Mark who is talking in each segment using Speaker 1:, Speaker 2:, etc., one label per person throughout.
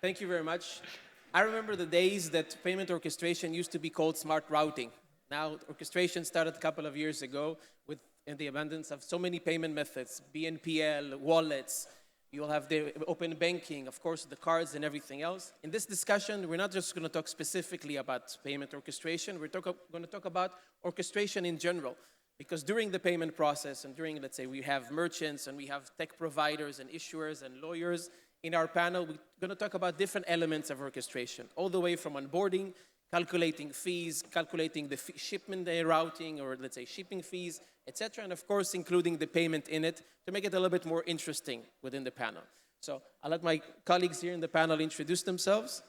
Speaker 1: Thank you very much. I remember the days that payment orchestration used to be called smart routing. Now, orchestration started a couple of years ago with in the abundance of so many payment methods, BNPL, wallets. You'll have the open banking, of course, the cards and everything else. In this discussion, we're not just going to talk specifically about payment orchestration. We're going to talk about orchestration in general. Because during the payment process and during, let's say, we have merchants and we have tech providers and issuers and lawyers in our panel, we're going to talk about different elements of orchestration, all the way from onboarding, calculating fees, calculating the shipment routing, or let's say shipping fees, etc., and of course, including the payment in it to make it a little bit more interesting within the panel. So I'll let my colleagues here in the panel introduce themselves.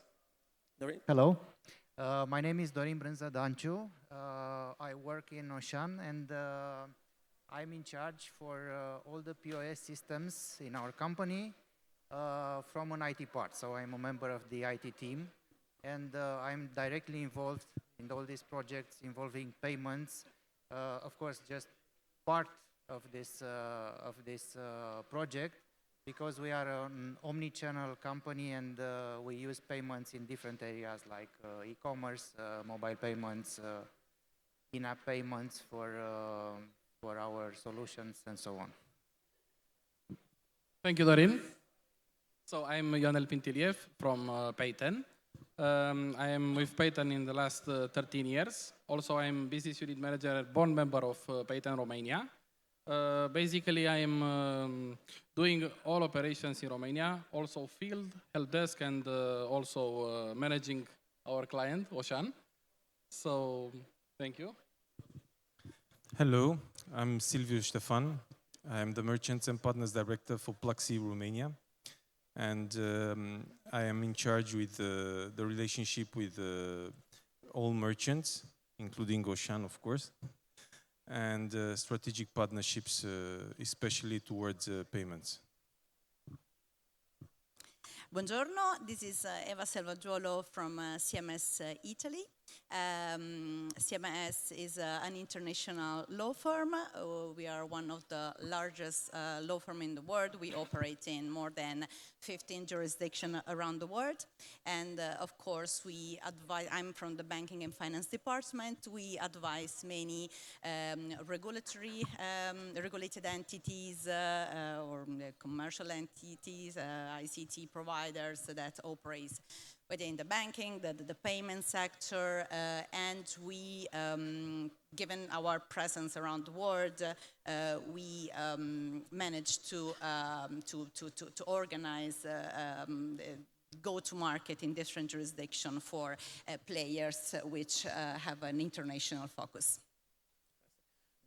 Speaker 1: Dorin?
Speaker 2: Hello, my name is Dorin Brânză Danciu. I work in Ocean and I'm in charge for all the POS systems in our company from an IT part. So I'm a member of the IT team and I'm directly involved in all these projects involving payments. Of course, just part of this project, because we are an omni-channel company and we use payments in different areas like e-commerce, mobile payments, in-app payments for our solutions and so on.
Speaker 3: Thank you, Dorin. So I'm Ionel Pintiliev from Payten. I am with Payten in the last 13 years. Also, I'm business unit manager, board member of Payten Romania. Basically, I am doing all operations in Romania, also field, help desk, and also managing our client, Ocean. So, thank you.
Speaker 4: Hello, I'm Silviu Ștefan. I'm the Merchants and Partners Director for Pluxee Romania. And I am in charge with the relationship with all merchants, including Ocean, of course, and strategic partnerships, especially towards payments.
Speaker 5: Buongiorno, this is Eva Selvaggiolo from CMS Italy. CMS is an international law firm. We are one of the largest law firms in the world. We operate in more than 15 jurisdictions around the world. And of course, we advise, I'm from the banking and finance department. We advise many regulated entities or commercial entities, ICT providers that operate within the banking, the payment sector, and we, given our presence around the world, we managed to organize go-to-market in different jurisdictions for players which have an international focus.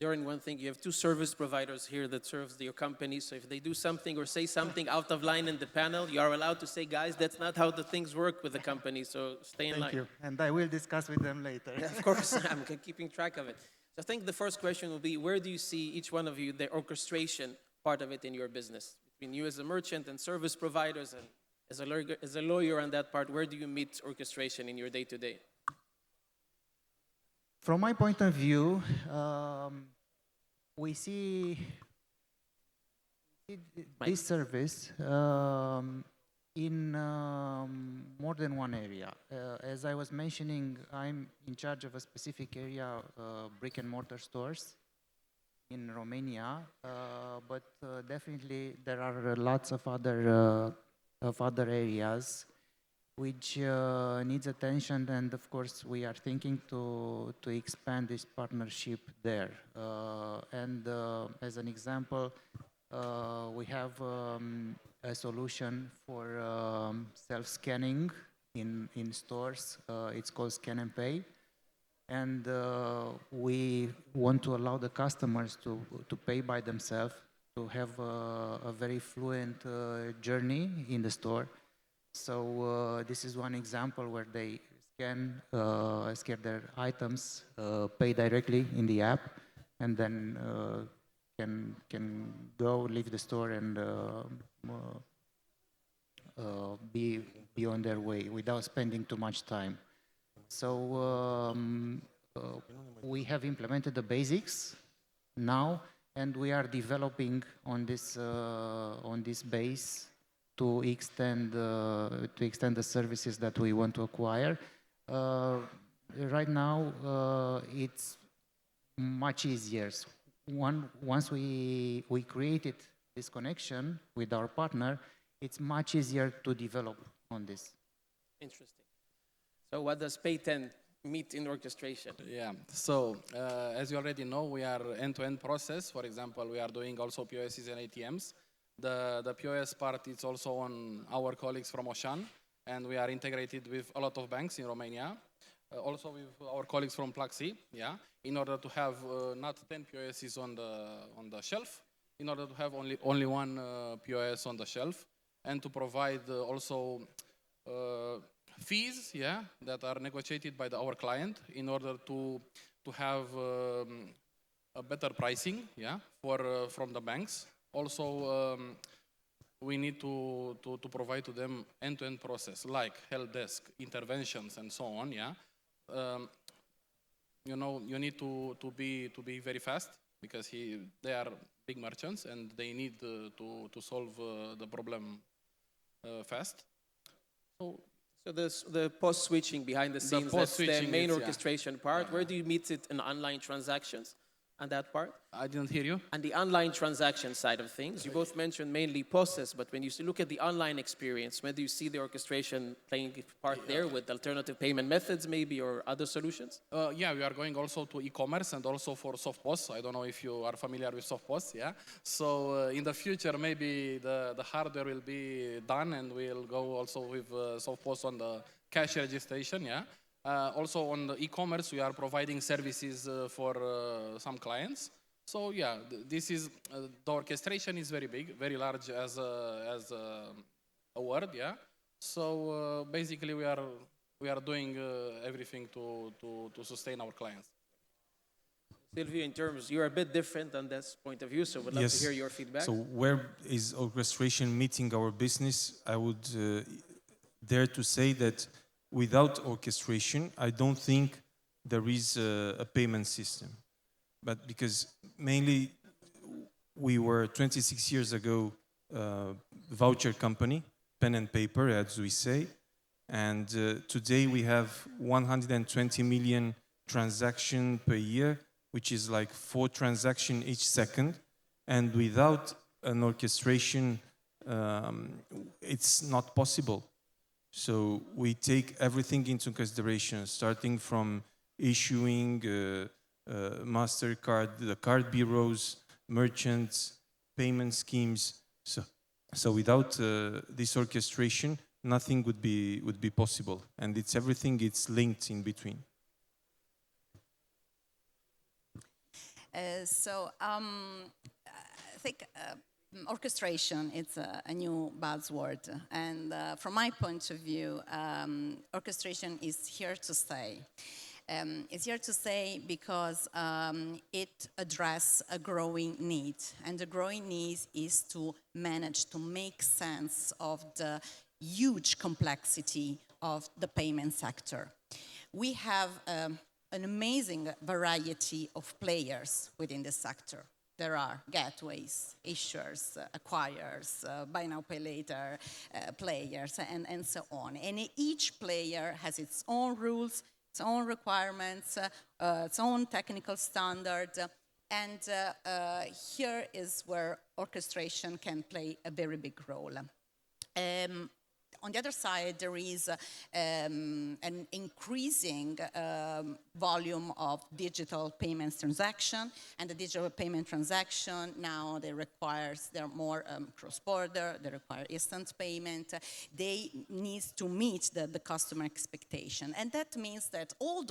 Speaker 1: During one thing, you have two service providers here that serves your company, so if they do something or say something out of line in the panel, you are allowed to say, guys, that's not how the things work with the company, so stay in line.
Speaker 2: Thank you, and I will discuss with them later.
Speaker 1: Yeah, of course, I'm keeping track of it. So I think the first question will be, where do you see, each one of you, the orchestration part of it in your business? Between you as a merchant and service providers and as a lawyer on that part, where do you meet orchestration in your day-to-day?
Speaker 2: From my point of view, we see this service in more than one area. As I was mentioning, I'm in charge of a specific area, brick and mortar stores in Romania, but definitely there are lots of other areas which needs attention, and of course we are thinking to expand this partnership there. As an example, we have a solution for self-scanning in stores. It's called Scan and Pay, and we want to allow the customers to pay by themselves, to have a very fluent journey in the store. So this is one example where they scan their items, pay directly in the app, and then can go leave the store and be on their way without spending too much time. So we have implemented the basics now, and we are developing on this base to extend the services that we want to acquire. Right now, it's much easier. Once we created this connection with our partner, it's much easier to develop on this.
Speaker 1: Interesting. So what does Pay10 meet in orchestration?
Speaker 3: Yeah, so as you already know, we are end-to-end process. For example, we are doing also POSs and ATMs. The POS part is also on our colleagues from Ocean, and we are integrated with a lot of banks in Romania. Also with our colleagues from Pluxee, yeah, in order to have not 10 POSs on the shelf, in order to have only one POS on the shelf, and to provide also fees, yeah, that are negotiated by our client in order to have a better pricing, yeah, from the banks. Also, we need to provide to them end-to-end process like help desk, interventions, and so on, yeah. You know, you need to be very fast because they are big merchants and they need to solve the problem fast.
Speaker 1: So the POS switching behind the scenes, that's the main orchestration part. Where do you meet it in online transactions? And that part?
Speaker 3: I didn't hear you.
Speaker 1: And the online transaction side of things, you both mentioned mainly POSes, but when you look at the online experience, where do you see the orchestration playing a part there with alternative payment methods maybe or other solutions?
Speaker 3: Yeah, we are going also to e-commerce and also for soft POS. I don't know if you are familiar with soft POS, yeah? So in the future, maybe the hardware will be done and we'll go also with soft POS on the cash registration, yeah? Also on the e-commerce, we are providing services for some clients. So yeah, this is the orchestration is very big, very large as a word, yeah. So basically, we are doing everything to sustain our clients.
Speaker 1: Silvio, in terms, you're a bit different on this point of view, so we'd love to hear your feedback.
Speaker 4: So where is orchestration meeting our business? I would dare to say that without orchestration, I don't think there is a payment system. But because mainly we were 26 years ago voucher company, pen and paper, as we say, and today we have 120 million transactions per year, which is like 4 transactions each second. And without an orchestration, it's not possible. So we take everything into consideration, starting from issuing MasterCard, the card bureaus, merchants, payment schemes. So without this orchestration, nothing would be possible. And it's everything, it's linked in between.
Speaker 5: I think orchestration, it's a new buzzword. And from my point of view, orchestration is here to stay. It's here to stay because it addresses a growing need. And the growing need is to manage, to make sense of the huge complexity of the payment sector. We have an amazing variety of players within the sector. There are gateways, issuers, acquirers, buy now, pay later players, and so on. And each player has its own rules, its own requirements, its own technical standard. And here is where orchestration can play a very big role. On the other side, there is an increasing volume of digital payments transaction, and the digital payment transaction now they're more cross-border, they require instant payment, they need to meet the customer expectation, and that means that all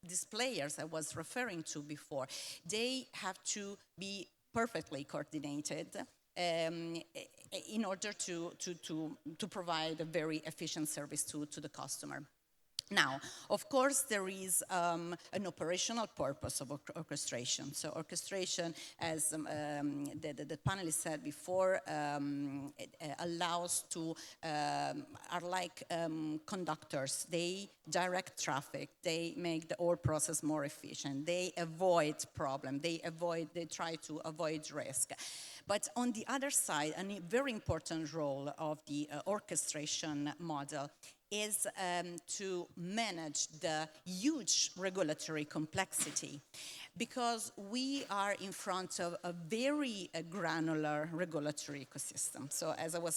Speaker 5: these players I was referring to before, they have to be perfectly coordinated in order to provide a very efficient service to the customer. Now, of course, there is an operational purpose of orchestration. So orchestration, as the panelist said before, it allows to, are like conductors. They direct traffic. They make the whole process more efficient. They avoid problem. They try to avoid risk. But on the other side, a very important role of the orchestration model is to manage the huge regulatory complexity, because we are in front of a very granular regulatory ecosystem. So as I was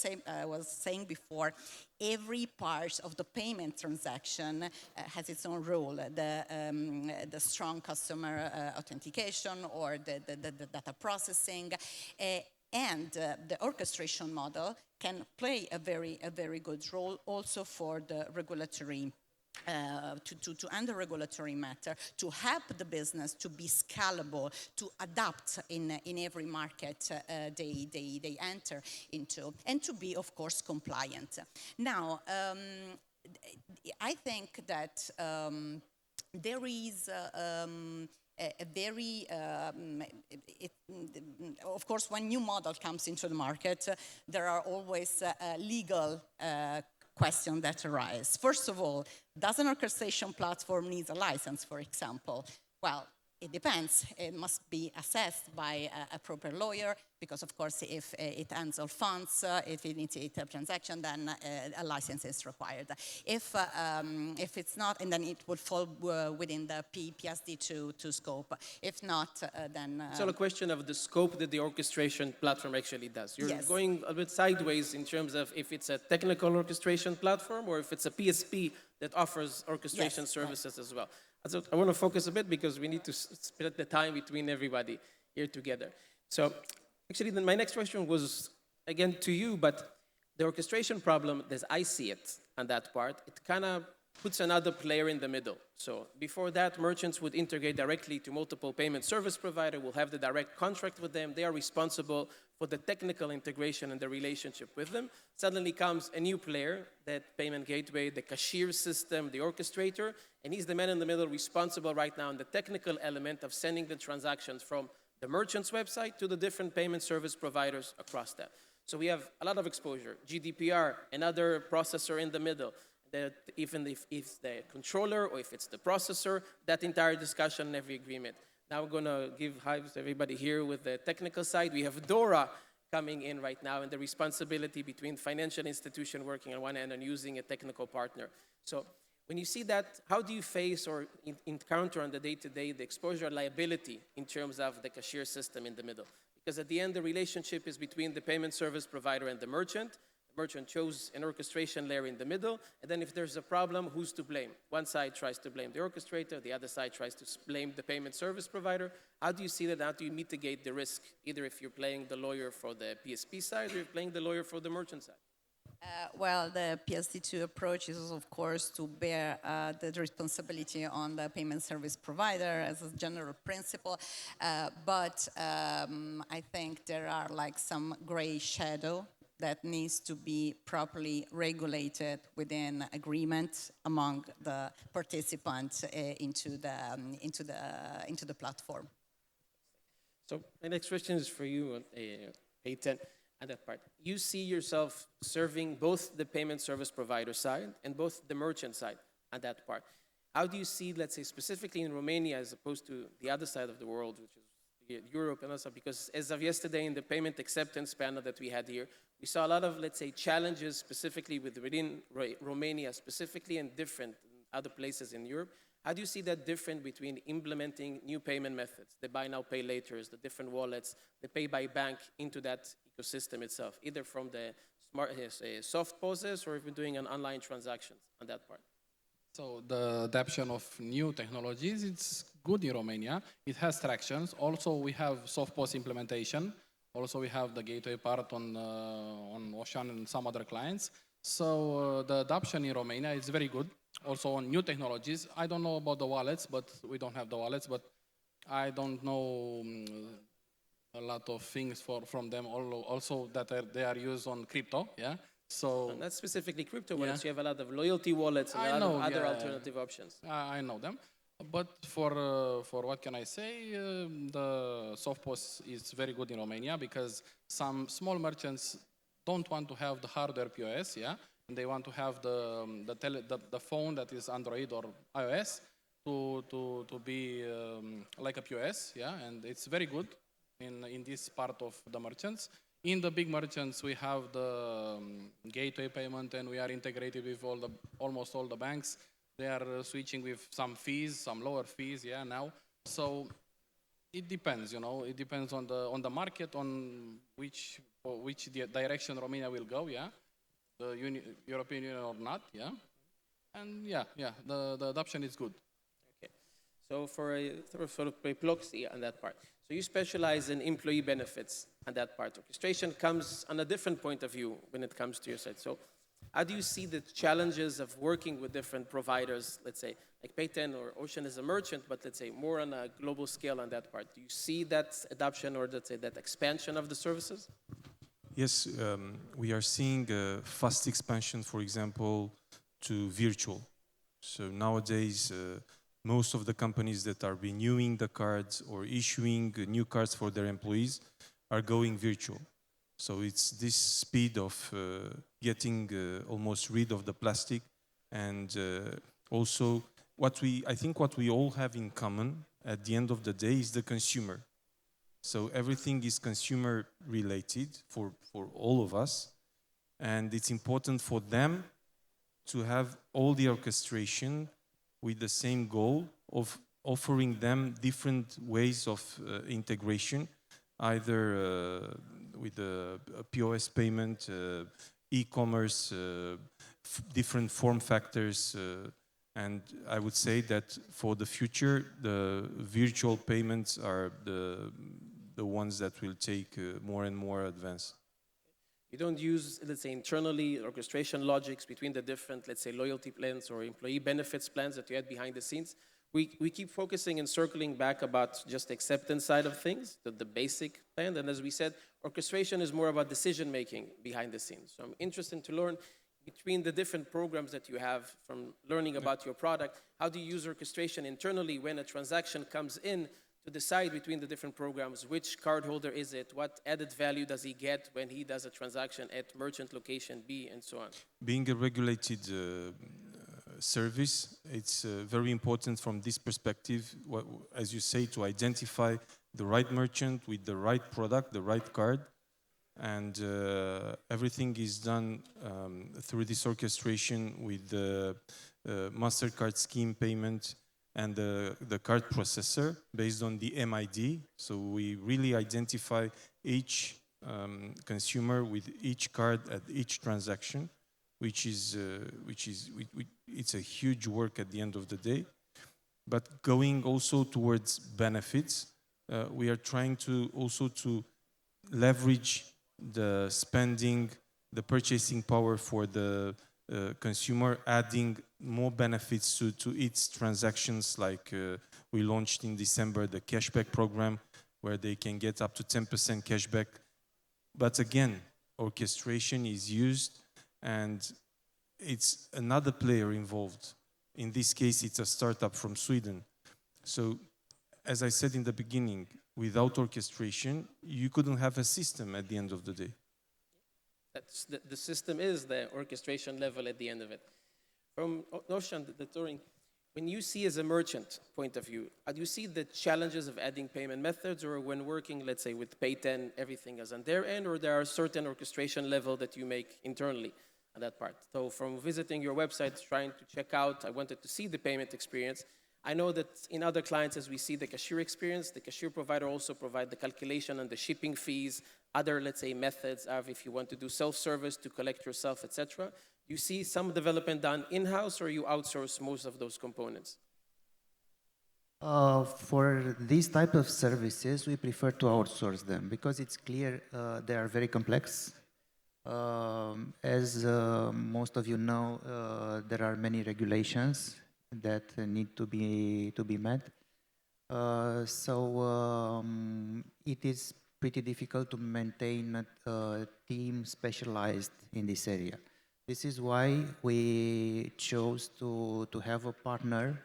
Speaker 5: saying before, every part of the payment transaction has its own rule. The strong customer authentication or the data processing. And the orchestration model can play a very good role also for the regulatory, to handle regulatory matter, to help the business to be scalable, to adapt in every market they enter into, and to be, of course, compliant. Now, I think that there is a very, of course, when new model comes into the market, there are always legal questions that arise. First of all, does an orchestration platform need a license, for example? Well, it depends. It must be assessed by a proper lawyer, because of course if it handles funds, if it needs a transaction, then a license is required. If it's not, and then it would fall within the PSD2 scope. If not, then...
Speaker 1: It's all a question of the scope that the orchestration platform actually does. You're
Speaker 5: Yes.
Speaker 1: going a bit sideways in terms of if it's a technical orchestration platform or if it's a PSP that offers orchestration
Speaker 5: Yes,
Speaker 1: services as well. So I want to focus a bit because we need to split the time between everybody here together. So actually, then my next question was, again, to you, but the orchestration problem, as I see it on that part, it kind of puts another player in the middle. So before that, merchants would integrate directly to multiple payment service provider, will have the direct contract with them. They are responsible for the technical integration and the relationship with them. Suddenly comes a new player, that payment gateway, the cashier system, the orchestrator, and he's the man in the middle responsible right now on the technical element of sending the transactions from the merchant's website to the different payment service providers across that. So we have a lot of exposure. GDPR, another processor in the middle. That even if it's the controller or if it's the processor, that entire discussion and every agreement. Now we're going to give hi to everybody here with the technical side. We have Dora coming in right now, and the responsibility between financial institution working on one end and using a technical partner. So when you see that, how do you face or encounter on the day-to-day the exposure liability in terms of the cashier system in the middle? Because at the end, the relationship is between the payment service provider and the merchant. Merchant chose an orchestration layer in the middle, and then if there's a problem, who's to blame? One side tries to blame the orchestrator, the other side tries to blame the payment service provider. How do you see that? How do you mitigate the risk, either if you're playing the lawyer for the PSP side or you're playing the lawyer for the merchant side?
Speaker 5: Well, the PSD2 approach is, of course, to bear the responsibility on the payment service provider as a general principle. But I think there are like some gray shadow that needs to be properly regulated within agreement among the participants into the platform.
Speaker 1: So my next question is for you, Peyton, at that part. You see yourself serving both the payment service provider side and both the merchant side at that part. How do you see, let's say, specifically in Romania as opposed to the other side of the world, which is Europe and also, because as of yesterday in the payment acceptance panel that we had here, we saw a lot of, let's say, challenges specifically within Romania specifically and different other places in Europe. How do you see that different between implementing new payment methods, the buy now, pay laters, the different wallets, the pay by bank into that ecosystem itself, either from the smart, soft poses or even doing an online transactions on that part?
Speaker 3: So the adoption of new technologies, it's good in Romania. It has tractions. Also, we have soft POS implementation. Also, we have the gateway part on Ocean and some other clients. So the adoption in Romania is very good. Also on new technologies. I don't know about the wallets, but we don't have the wallets. But I don't know a lot of things from them. Also that they are used on crypto. Yeah. So
Speaker 1: Not specifically crypto wallets. You have a lot of loyalty wallets and a lot of other alternative options.
Speaker 3: I know them. But for what can I say, the SoftPOS is very good in Romania because some small merchants don't want to have the hardware POS, yeah, and they want to have the phone that is Android or iOS to be like a POS, yeah, and it's very good in this part of the merchants. In the big merchants, we have the gateway payment, and we are integrated with almost all the banks. They are switching with some fees, some lower fees, yeah, now. So it depends, you know. It depends on the market, on which direction Romania will go, yeah. The European Union or not, yeah. And the adoption is good.
Speaker 1: Okay. So for a sort of Ploxy on that part. So you specialize in employee benefits on that part. Orchestration comes on a different point of view when it comes to your side. So how do you see the challenges of working with different providers, let's say, like Payten or Ocean as a merchant, but let's say more on a global scale on that part? Do you see that adoption or let's say that expansion of the services?
Speaker 4: Yes, we are seeing a fast expansion, for example, to virtual. So nowadays, most of the companies that are renewing the cards or issuing new cards for their employees are going virtual. So it's this speed of getting almost rid of the plastic, and also I think what we all have in common at the end of the day is the consumer. So everything is consumer related for all of us, and it's important for them to have all the orchestration with the same goal of offering them different ways of integration, either with a POS payment, e-commerce, different form factors, and I would say that for the future, the virtual payments are the ones that will take more and more advance.
Speaker 1: You don't use, let's say, internally orchestration logics between the different, let's say, loyalty plans or employee benefits plans that you had behind the scenes. We keep focusing and circling back about just the acceptance side of things, the basic plan. And as we said, orchestration is more about decision making behind the scenes. So I'm interested to learn between the different programs that you have from learning about your product, how do you use orchestration internally when a transaction comes in to decide between the different programs, which cardholder is it, what added value does he get when he does a transaction at merchant location B, and so on.
Speaker 4: Being a regulated service, it's very important from this perspective, as you say, to identify the right merchant with the right product, the right card, and everything is done through this orchestration with the MasterCard scheme payment and the card processor based on the MID. So we really identify each consumer with each card at each transaction, which is it's a huge work at the end of the day. But going also towards benefits, we are trying to also to leverage the spending, the purchasing power for the consumer, adding more benefits to its transactions, like we launched in December the cashback program, where they can get up to 10% cashback. But again, orchestration is used, and it's another player involved. In this case, it's a startup from Sweden. So, as I said in the beginning, without orchestration, you couldn't have a system at the end of the day.
Speaker 1: That's the system is the orchestration level at the end of it. From Ocean, the touring, when you see as a merchant point of view, do you see the challenges of adding payment methods, or when working, let's say, with Payten, everything is on their end, or there are certain orchestration level that you make internally on that part? So from visiting your website, trying to check out, I wanted to see the payment experience. I know that in other clients, as we see the cashier experience, the cashier provider also provide the calculation and the shipping fees, other, let's say, methods of if you want to do self-service to collect yourself, etc. You see some development done in-house, or you outsource most of those components?
Speaker 2: For these type of services, we prefer to outsource them because it's clear they are very complex. As most of you know, there are many regulations that need to be met. So it is pretty difficult to maintain a team specialized in this area. This is why we chose to have a partner,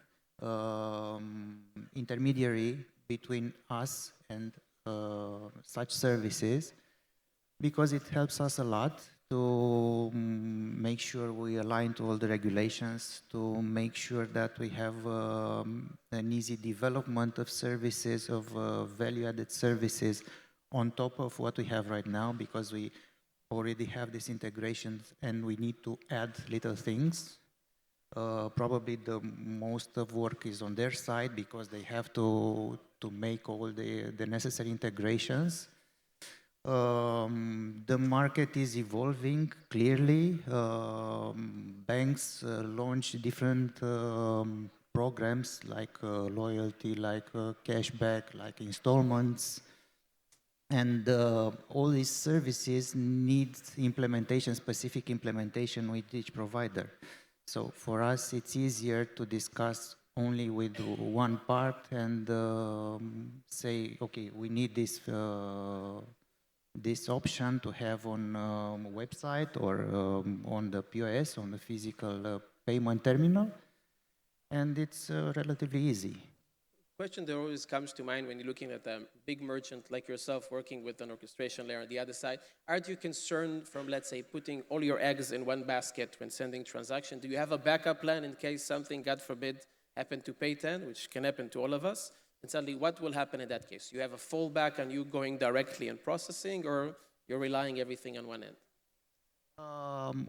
Speaker 2: intermediary between us and such services, because it helps us a lot to make sure we align to all the regulations, to make sure that we have an easy development of services, of value-added services on top of what we have right now, because we already have these integrations and we need to add little things. Probably the most of work is on their side because they have to make all the necessary integrations. The market is evolving clearly. Banks launch different programs like loyalty, like cashback, like installments. And all these services need implementation, specific implementation with each provider. So for us, it's easier to discuss only with one part and say, okay, we need this this option to have on a website or on the POS, on the physical payment terminal, and it's relatively easy.
Speaker 1: Question that always comes to mind when you're looking at a big merchant like yourself working with an orchestration layer on the other side, aren't you concerned from, let's say, putting all your eggs in one basket when sending transaction? Do you have a backup plan in case something, God forbid, happened to Payten, which can happen to all of us? And suddenly, what will happen in that case? You have a fallback on you going directly and processing, or you're relying everything on one end?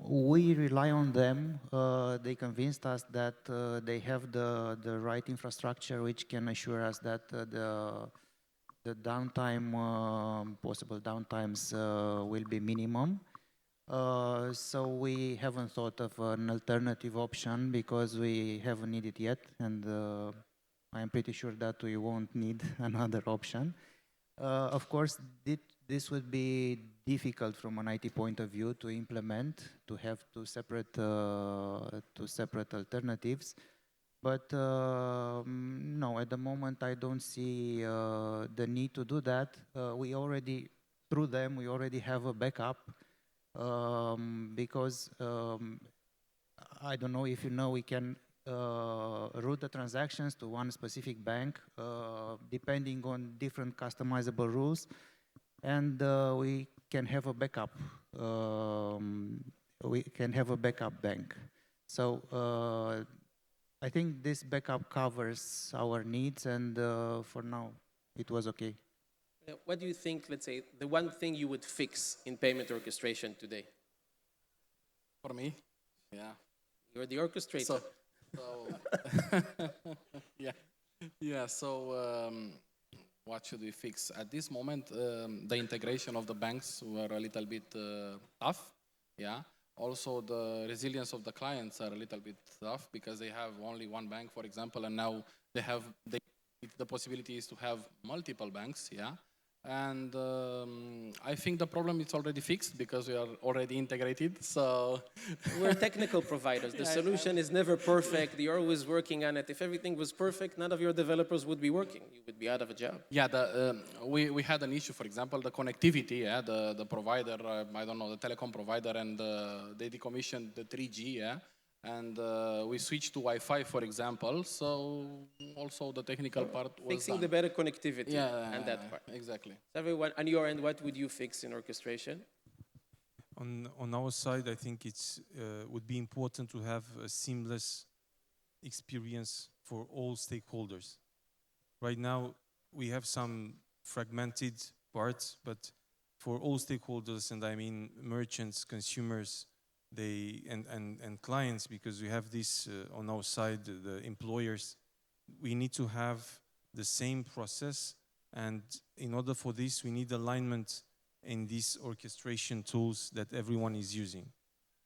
Speaker 2: We rely on them. They convinced us that they have the right infrastructure which can assure us that the downtime, possible downtimes will be minimum. So we haven't thought of an alternative option because we haven't needed it yet, and I'm pretty sure that we won't need another option. Of course, this would be difficult from an IT point of view to implement, to have two separate alternatives. But no, at the moment, I don't see the need to do that. We already, through them, we already have a backup because I don't know if you know, we can route the transactions to one specific bank depending on different customizable rules, and we can have a backup. We can have a backup bank. So I think this backup covers our needs, and for now, it was okay.
Speaker 1: What do you think, let's say, the one thing you would fix in payment orchestration today?
Speaker 3: For me, yeah.
Speaker 1: You're the orchestrator.
Speaker 3: So what should we fix? At this moment, the integration of the banks were a little bit tough, yeah. Also, the resilience of the clients are a little bit tough because they have only one bank, for example, and now they have the possibility is to have multiple banks, yeah. And I think the problem is already fixed because we are already integrated. So
Speaker 1: we're technical providers. The solution is never perfect. You're always working on it. If everything was perfect, none of your developers would be working. You would be out of a job.
Speaker 3: Yeah, we had an issue, for example, the connectivity. Yeah, the provider, I don't know, the telecom provider, and they decommissioned the 3G. Yeah. And we switched to Wi-Fi, for example. So also the technical part was
Speaker 1: fixing
Speaker 3: done.
Speaker 1: the better connectivity and that part.
Speaker 3: Exactly.
Speaker 1: So everyone, on your end, what would you fix in orchestration?
Speaker 4: On our side, I think it's would be important to have a seamless experience for all stakeholders. Right now, we have some fragmented parts, but for all stakeholders, and I mean merchants, consumers, and clients, because we have this on our side, the employers, we need to have the same process, and in order for this, we need alignment in these orchestration tools that everyone is using,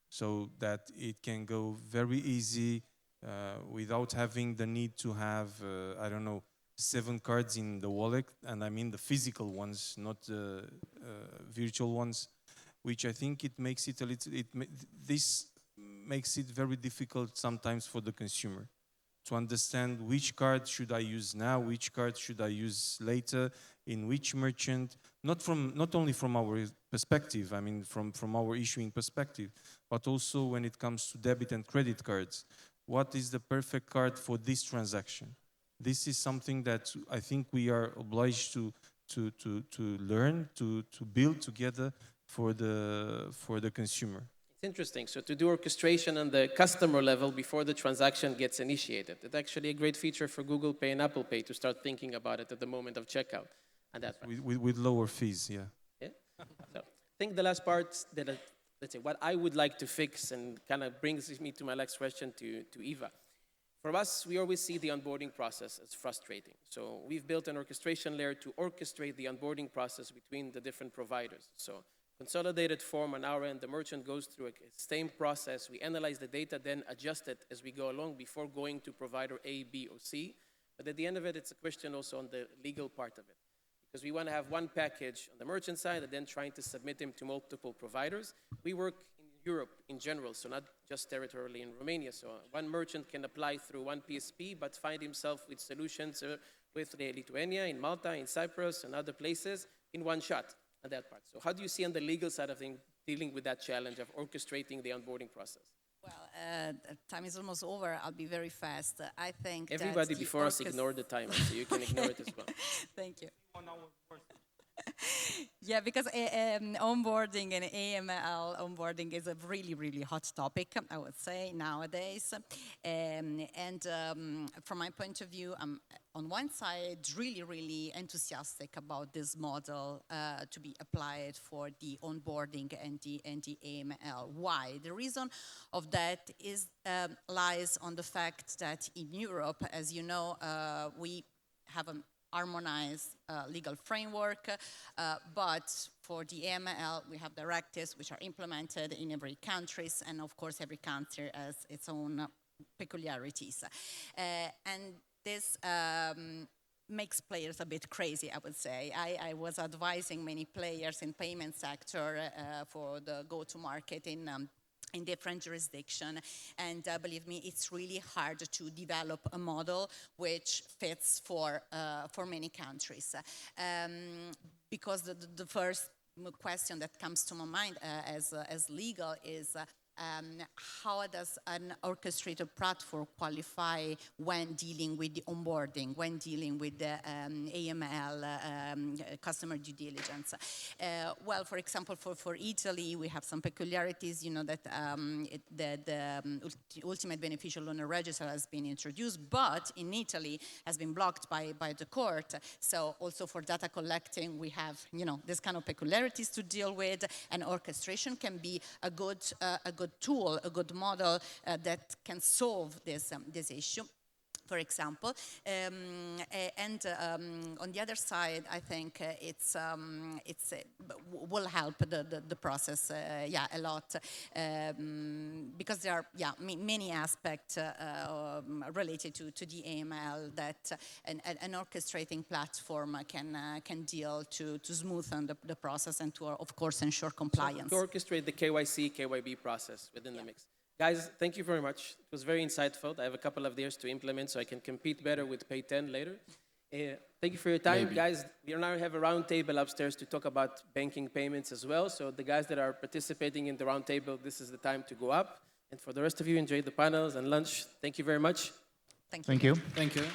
Speaker 4: so that it can go very easy without having the need to have, I don't know, 7 cards in the wallet, and I mean the physical ones, not the virtual ones, which I think it makes it a little, this makes it very difficult sometimes for the consumer. to understand which card should I use now, which card should I use later, in which merchant, not only from our perspective, I mean from our issuing perspective, but also when it comes to debit and credit cards. What is the perfect card for this transaction? This is something that I think we are obliged to learn, to build together for the consumer.
Speaker 1: It's interesting. So to do orchestration on the customer level before the transaction gets initiated. It's actually a great feature for Google Pay and Apple Pay to start thinking about it at the moment of checkout. And that's
Speaker 4: with lower fees, yeah.
Speaker 1: Yeah. So I think the last part that, let's say, what I would like to fix and kind of brings me to my next question to Eva. For us, we always see the onboarding process as frustrating. So we've built an orchestration layer to orchestrate the onboarding process between the different providers. So consolidated form on our end, the merchant goes through a same process. We analyze the data, then adjust it as we go along before going to provider A, B, or C. But at the end of it, it's a question also on the legal part of it. Because we want to have one package on the merchant side and then trying to submit them to multiple providers. We work in Europe in general, so not just territorially in Romania. So one merchant can apply through one PSP, but find himself with solutions with Lithuania, in Malta, in Cyprus, and other places in one shot on that part. So how do you see on the legal side of things dealing with that challenge of orchestrating the onboarding process?
Speaker 5: Well, time is almost over. I'll be very fast. I think
Speaker 1: everybody before us ignored the timer, so you can ignore it as well.
Speaker 5: Thank you. Yeah, because onboarding and AML onboarding is a really, really hot topic, I would say, nowadays. From my point of view, I'm on one side really, really enthusiastic about this model to be applied for the onboarding and the AML. Why? The reason of that is lies on the fact that in Europe, as you know, we have a harmonized legal framework, but for the AML, we have directives which are implemented in every country, and of course every country has its own peculiarities. And this makes players a bit crazy, I would say. I was advising many players in payment sector for the go-to-market in different jurisdictions, and believe me, it's really hard to develop a model which fits for many countries. Because the first question that comes to my mind as legal is how does an orchestrated platform qualify when dealing with the onboarding, when dealing with the AML, customer due diligence? Well, for example, for Italy, we have some peculiarities, you know, that the ultimate beneficial owner register has been introduced, but in Italy has been blocked by the court. So also for data collecting, we have, you know, this kind of peculiarities to deal with, and orchestration can be a good tool, a good model that can solve this issue, for example. On the other side, I think it's will help the process, a lot, because there are many aspects related to the AML that an orchestrating platform can deal to smoothen the process and to, of course, ensure compliance.
Speaker 1: So to orchestrate the KYC, KYB process within the mix. Guys, thank you very much. It was very insightful. I have a couple of years to implement so I can compete better with Pay 10 later. Thank you for your time.
Speaker 3: Maybe.
Speaker 1: Guys, we now have a round table upstairs to talk about banking payments as well. So the guys that are participating in the round table, this is the time to go up. And for the rest of you, enjoy the panels and lunch. Thank you very much.
Speaker 5: Thank you.
Speaker 2: Thank you.
Speaker 3: Thank you.